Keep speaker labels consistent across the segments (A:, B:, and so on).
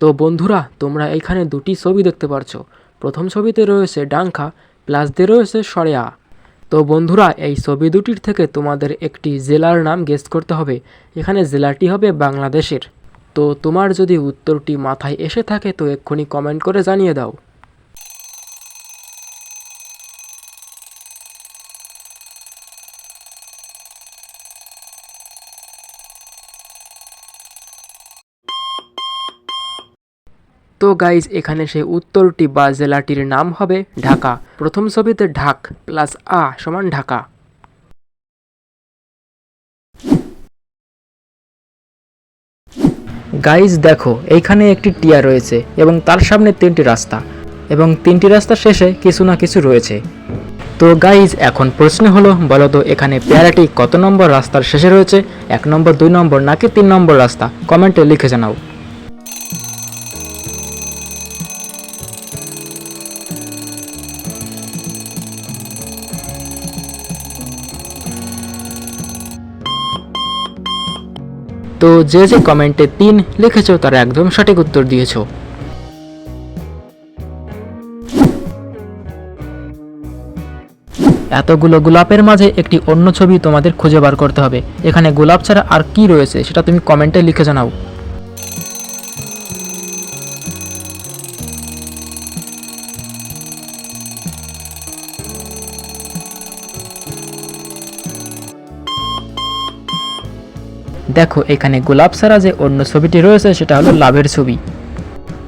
A: তো বন্ধুরা, তোমরা এইখানে দুটি ছবি দেখতে পারছো। প্রথম ছবিতে রয়েছে ডাংখা, প্লাস দিয়ে রয়েছে সরেয়া। তো বন্ধুরা, এই ছবি দুটির থেকে তোমাদের একটি জেলার নাম গেস করতে হবে। এখানে জেলাটি হবে বাংলাদেশের। তো তোমার যদি উত্তরটি মাথায় এসে থাকে তো এক্ষুনি কমেন্ট করে জানিয়ে দাও। তো গাইজ, এখানে সেই উত্তরটি বা জেলাটির নাম হবে ঢাকা। প্রথম ছবিতে ঢাক প্লাস আ সমান ঢাকা। গাইজ দেখো, এইখানে একটি টিয়া রয়েছে এবং তার সামনে তিনটি রাস্তা, এবং তিনটি রাস্তার শেষে কিছু না কিছু রয়েছে। তো গাইজ, এখন প্রশ্ন হলো, বলো তো এখানে পেয়ারাটি কত নম্বর রাস্তার শেষে রয়েছে? 1 নম্বর, 2 নম্বর নাকি 3 নম্বর রাস্তা? কমেন্টে লিখে জানাও। তো যে যে কমেন্টে 3 লিখেছো তারা একদম সঠিক উত্তর দিয়েছো। এতগুলো গোলাপের মাঝে একটি অন্য ছবি তোমাদের খুঁজে বার করতে হবে। এখানে গোলাপ ছাড়া আর কি রয়েছে সেটা তুমি কমেন্টে লিখে জানাও। দেখো, এখানে গোলাপ ছাড়া যে অন্য ছবিটি রয়েছে সেটা হলো লাভের ছবি।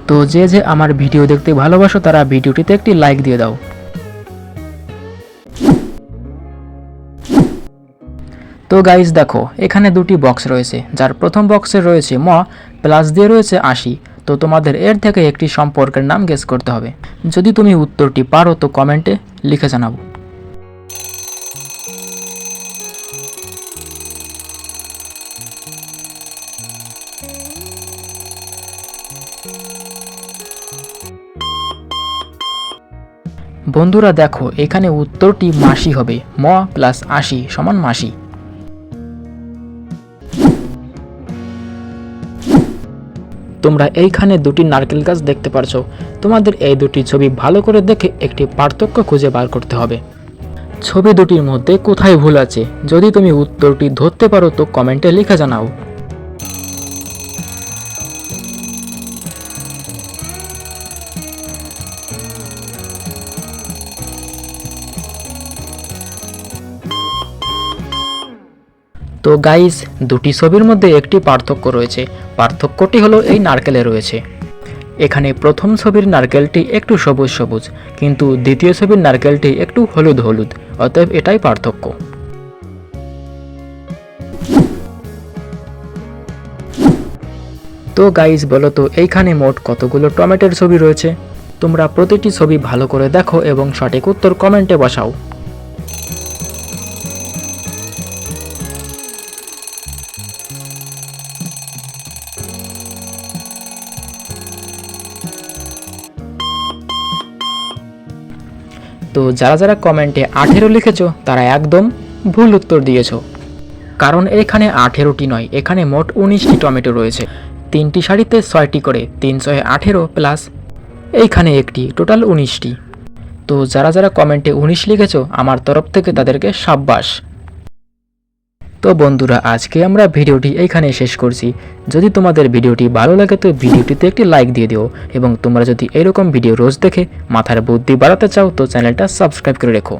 A: তো যে যে আমার ভিডিও দেখতে ভালোবাসো তারা ভিডিওটিতে একটি লাইক দিয়ে দাও। তো গাইজ দেখো, এখানে দুটি বক্স রয়েছে, যার প্রথম বক্সে রয়েছে ম, প্লাস দিয়ে রয়েছে 80। তো তোমাদের এর থেকে একটি সম্পর্কের নাম গেস করতে হবে। যদি তুমি উত্তরটি পারো তো কমেন্টে লিখে জানাবো। বন্ধুরা দেখো, এখানে উত্তরটি মাসি হবে। ম প্লাস 80 সমান মাসি। তোমরা এইখানে দুটি নারকেল গাছ দেখতে পারছো। তোমাদের এই দুটি ছবি ভালো করে দেখে একটি পার্থক্য খুঁজে বার করতে হবে। ছবি দুটির মধ্যে কোথায় ভুল আছে? যদি তুমি উত্তরটি ধরতে পারো তো কমেন্টে লিখে জানাও। তো গাইস, দুটি ছবির মধ্যে একটি পার্থক্য রয়েছে। পার্থক্যটি হলো এই নারকেলে রয়েছে। এখানে প্রথম ছবির নারকেলটি একটু সবুজ সবুজ, কিন্তু দ্বিতীয় ছবির নারকেলটি একটু হলুদ হলুদ। অতএব এটাই পার্থক্য। তো গাইস, বলো তো এইখানে মোট কতগুলো টমেটোর ছবি রয়েছে? তোমরা প্রতিটি ছবি ভালো করে দেখো এবং সঠিক উত্তর কমেন্টে বসাও। তো যারা যারা কমেন্টে 18 লিখেছো তারা একদম ভুল উত্তর দিয়েছো। কারণ এখানে 18টি নয়, এখানে মোট 19টি টমেটো রয়েছে। 3টি সারিতে 6টি করে, 3 6 18 প্লাস এইখানে একটি, টোটাল 19টি। তো যারা যারা কমেন্টে 19 লিখেছো আমার তরফ থেকে তাদেরকে সাব্বাস। তো বন্ধুরা, আজকে আমরা ভিডিওটি এইখানে শেষ করছি। যদি তোমাদের ভিডিওটি ভালো লাগে তো ভিডিওটিতে একটি লাইক দিয়ে দিও, এবং তোমরা যদি এরকম ভিডিও রোজ দেখে মাথার বুদ্ধি বাড়াতে চাও তো চ্যানেলটা সাবস্ক্রাইব করে রেখো।